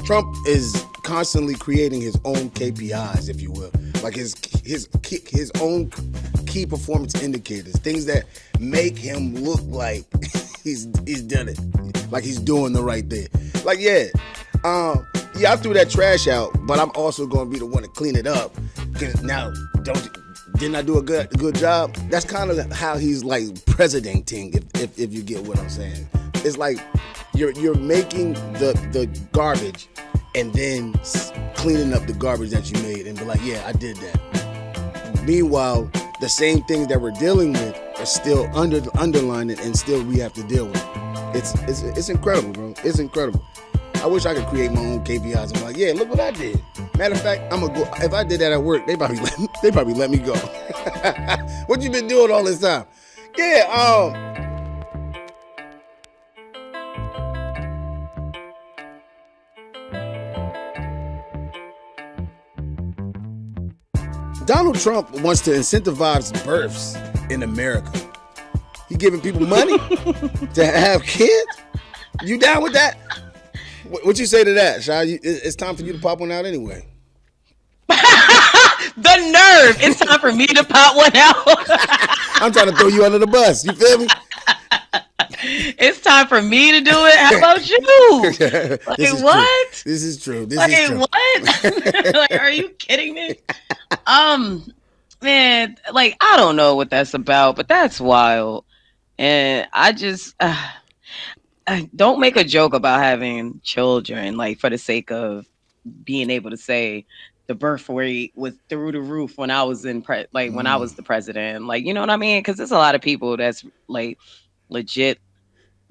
Trump is constantly creating his own KPIs, if you will, like his own key performance indicators, things that make him look like he's done it, like he's doing the right thing. Like I threw that trash out, but I'm also gonna be the one to clean it up. Cause now, didn't I do a good job? That's kind of how he's like presidenting, if you get what I'm saying. It's like you're making the garbage and then cleaning up the garbage that you made and be like, yeah, I did that. Meanwhile, the same things that we're dealing with are still underlined and still we have to deal with. It's incredible, bro. It's incredible. I wish I could create my own KPIs and be like, yeah, look what I did. Matter of fact, I'm gonna go. If I did that at work, they probably let me go. What you been doing all this time? Yeah, Donald Trump wants to incentivize births in America. He giving people money to have kids? You down with that? What you say to that, Shy? It's time for you to pop one out anyway. The nerve! It's time for me to pop one out. I'm trying to throw you under the bus. You feel me? It's time for me to do it. How about you? Like what? True. This is true. What? Like, are you kidding me? Man, like I don't know what that's about, but that's wild. And I just don't make a joke about having children, like for the sake of being able to say the birth rate was through the roof when I was when I was the president. Like, you know what I mean? Because there's a lot of people that's like legit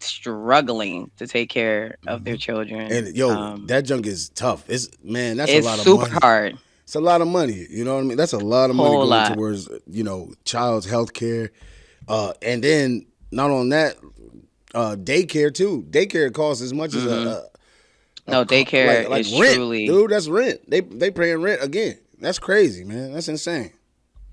struggling to take care of their children. And that junk is tough. That's a lot of money. It's super hard. It's a lot of money. You know what I mean? That's a lot of money going towards, child's health care. And then not on that, daycare too. Daycare costs as much as daycare like is rent. truly, dude, that's rent. They paying rent again. That's crazy, man. That's insane.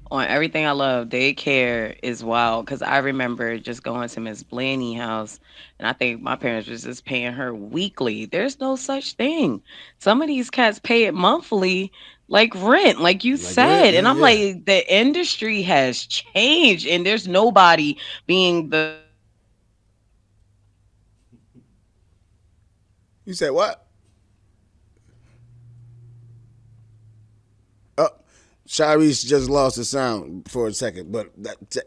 On everything I love, daycare is wild because I remember just going to Miss Blaney house and I think my parents was just paying her weekly. There's no such thing. Some of these cats pay it monthly like rent, like you said. Rent, and I'm like, the industry has changed and there's nobody being the... You said what? Sharice just lost the sound for a second, but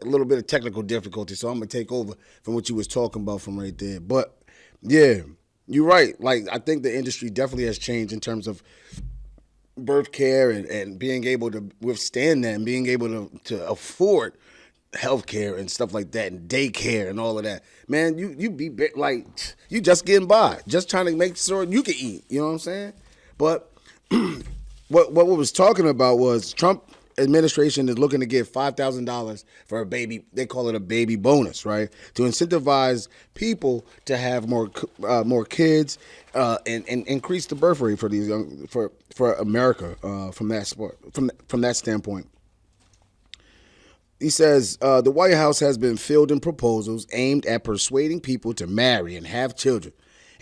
a little bit of technical difficulty, so I'm going to take over from what you was talking about from right there. But, yeah, you're right. Like, I think the industry definitely has changed in terms of birth care and being able to withstand that and being able to afford health care and stuff like that and daycare and all of that. Man, you be like, you just getting by, just trying to make sure you can eat. You know what I'm saying? But... What we was talking about was Trump administration is looking to give $5,000 for a baby. They call it a baby bonus, right? To incentivize people to have more kids and increase the birth rate for these for America from that standpoint. He says the White House has been fielding proposals aimed at persuading people to marry and have children,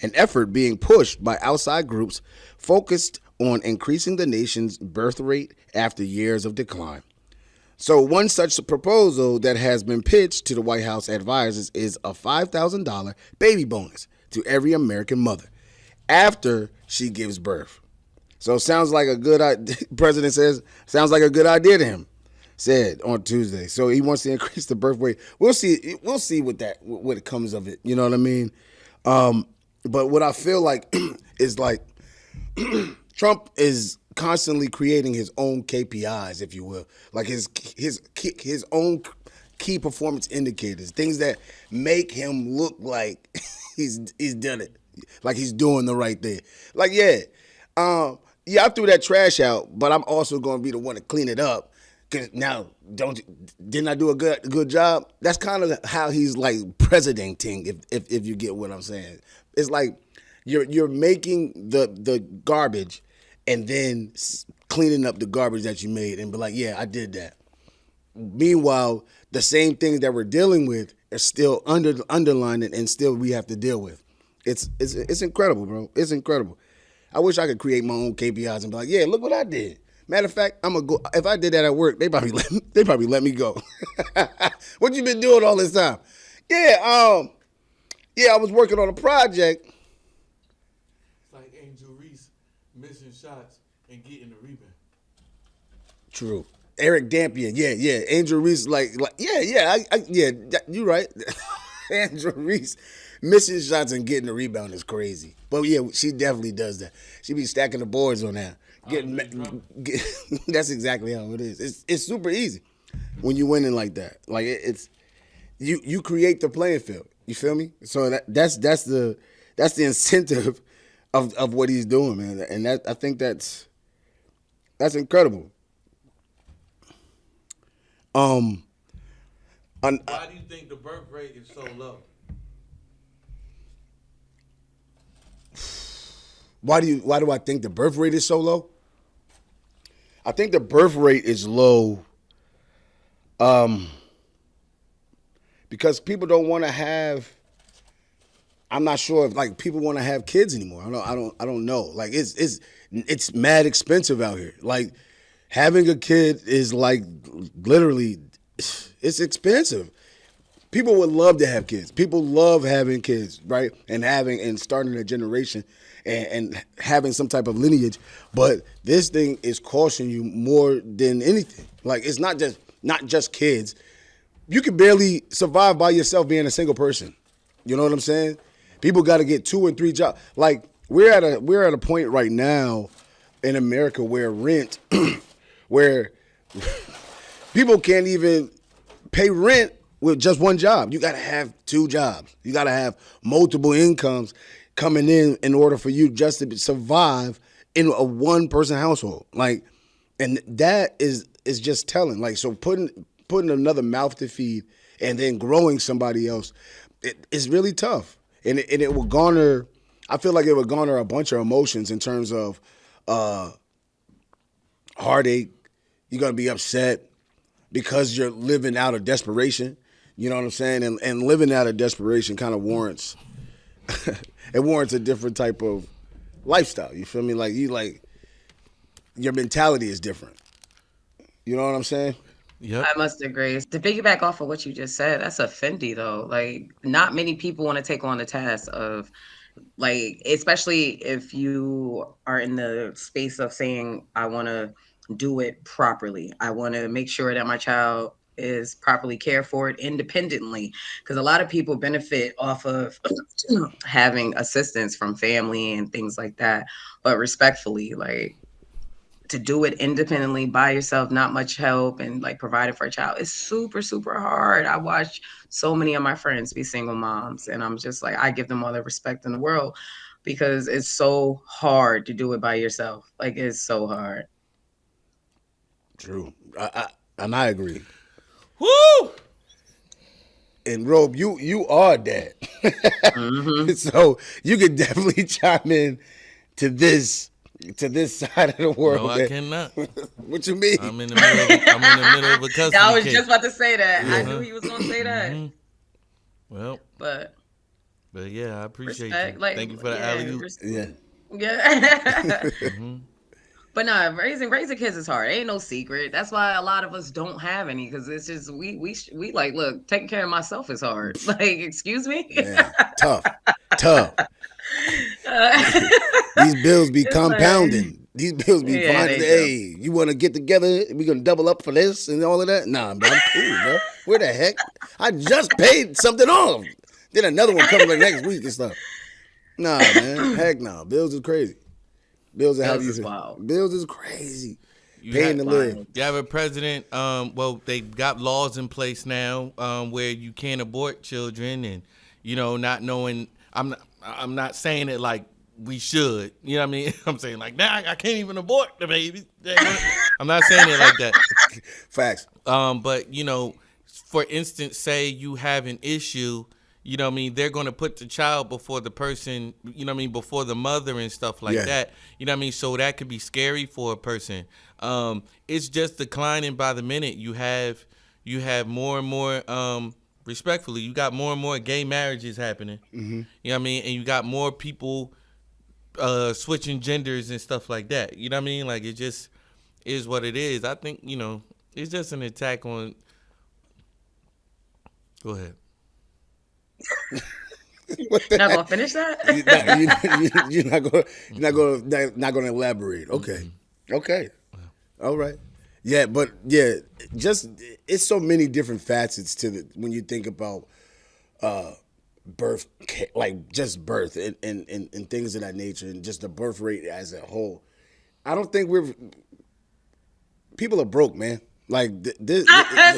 an effort being pushed by outside groups focused on increasing the nation's birth rate after years of decline. So one such proposal that has been pitched to the White House advisors is a $5,000 baby bonus to every American mother after she gives birth. So sounds like a good idea. President says, sounds like a good idea to him, said on Tuesday. So he wants to increase the birth rate. We'll see what it comes of it. You know what I mean? But what I feel like is like Trump is constantly creating his own KPIs, if you will, like his own key performance indicators, things that make him look like he's done it, like he's doing the right thing. Like I threw that trash out, but I'm also going to be the one to clean it up. Cause now, didn't I do a good job? That's kind of how he's like presidenting, if you get what I'm saying. It's like you're making the garbage and then cleaning up the garbage that you made and be like, yeah, I did that. Meanwhile, the same things that we're dealing with are still underlined and still we have to deal with. It's incredible, bro. It's incredible. I wish I could create my own KPIs and be like, yeah, look what I did. Matter of fact, I'm gonna go. If I did that at work, they probably let me go. What you been doing all this time? Yeah, I was working on a project. It's like Angel Reese missing shots and getting the rebound. True. Eric Dampier, yeah. Angel Reese, yeah. You right. Angel Reese missing shots and getting the rebound is crazy. But yeah, she definitely does that. She be stacking the boards on that. Get, that's exactly how it is. It's super easy when you winning like that. Like it's you create the playing field. You feel me? So that's the incentive of what he's doing, man. And that I think that's incredible. Um, Why do you think the birth rate is so low? why do I think the birth rate is so low? I think the birth rate is low um, because people don't want to have. I'm not sure if like people want to have kids anymore. I don't know. Like it's mad expensive out here. Like having a kid is like literally it's expensive. People would love to have kids. People love having kids, right? And starting a generation and having some type of lineage. But this thing is costing you more than anything. Like it's not just kids. You can barely survive by yourself being a single person. You know what I'm saying? People got to get 2 and 3 jobs. Like we're at a point right now in America where rent, where people can't even pay rent with just one job. You got to have 2 jobs. You got to have multiple incomes coming in order for you just to survive in a one person household. Like, and that is just telling. Like, so putting another mouth to feed and then growing somebody else, it's really tough. And it will garner. I feel like it would garner a bunch of emotions in terms of heartache. You're gonna be upset because you're living out of desperation. You know what I'm saying? And living out of desperation kind of warrants it warrants a different type of lifestyle. You feel me? Like your mentality is different. You know what I'm saying? Yep. I must agree. To piggyback off of what you just said, that's a Fendi though. Like, not many people want to take on the task of, like, especially if you are in the space of saying, I want to do it properly. I want to make sure that my child is properly cared for it independently. Because a lot of people benefit off of having assistance from family and things like that. But respectfully, like, to do it independently by yourself, not much help, and like providing for a child, it's super, super hard. I watch so many of my friends be single moms, and I'm just like, I give them all the respect in the world because it's so hard to do it by yourself. Like, it's so hard. True. And I agree. Woo! And Robe, you are that. Hmm. So you could definitely chime in to this side of the No, world. I cannot. What you mean? I'm in the middle of a I custody was case. just about to say that. I knew Uh-huh. he was gonna say that. Well, But but yeah, I appreciate you. respect, like, Thank you for the yeah, alley oop. Yeah. yeah. But no, raising kids is hard. Ain't no secret. That's why a lot of us don't have any, because it's just we like, look, taking care of myself is hard. Like, excuse me. Man, tough. Uh, These bills be it's like, compounding. These bills be yeah, finding. they do. Hey, you want to get together? We gonna double up for this and all of that? Nah, bro, I'm cool, bro. Where the heck? I just paid something off. Then another one coming the next week and stuff. Nah, man. Heck no. Bills is crazy. Bills are how Bills you is wild. Bills is crazy. You Paying have, to live. Wild. you have a president. Well, they got laws in place now where you can't abort children, and not knowing. I'm not saying it like we should. You know what I mean? I'm saying like, nah, I can't even abort the baby. I'm not saying it like that. Facts. But for instance, say you have an issue, what I mean, they're going to put the child before the person, what I mean, before the mother and stuff like Yeah. that. What I mean? So that could be scary for a person. It's just declining by the minute. You have more and more, respectfully, you got more and more gay marriages happening. You know what I mean? And you got more people switching genders and stuff like that. You know what I mean? Like, it just is what it is. I think, it's just an attack on. Go ahead. Not gonna finish that. You're not gonna elaborate. Okay, okay, all right. Yeah, but yeah, just it's so many different facets to when you think about birth, like just birth and things of that nature, and just the birth rate as a whole. I don't think people are broke, man. Like this,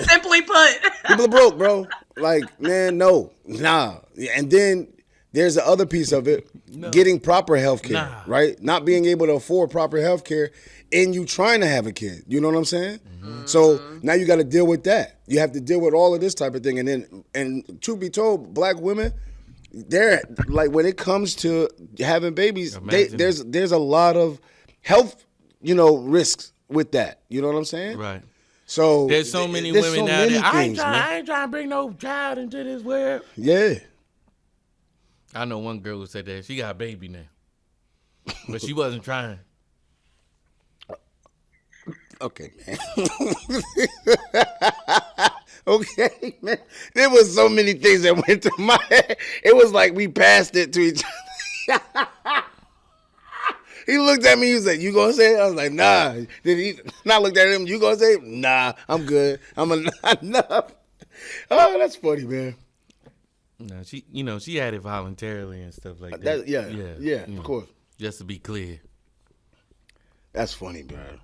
Simply put, people are broke, bro. Like, man, nah. And then there's the other piece of it, getting proper health care, right? Not being able to afford proper health care and you trying to have a kid. You know what I'm saying? Mm-hmm. So now you got to deal with that. You have to deal with all of this type of thing. And truth be told, black women, they're like, when it comes to having babies, there's a lot of health, risks with that. You know what I'm saying? Right. So there's so many women out there. I ain't trying to bring no child into this world. Yeah. I know one girl who said that. She got a baby now. But she wasn't trying. Okay, man. Okay, man. There was so many things that went through my head. It was like we passed it to each other. He looked at me. He was like, "You gonna say it?" I was like, "Nah." Did he? And I looked at him. "You gonna say it?" "Nah, I'm good. I'm enough." Oh, that's funny, man. No, she had it voluntarily and stuff like that. Yeah, of course. Just to be clear. That's funny, man.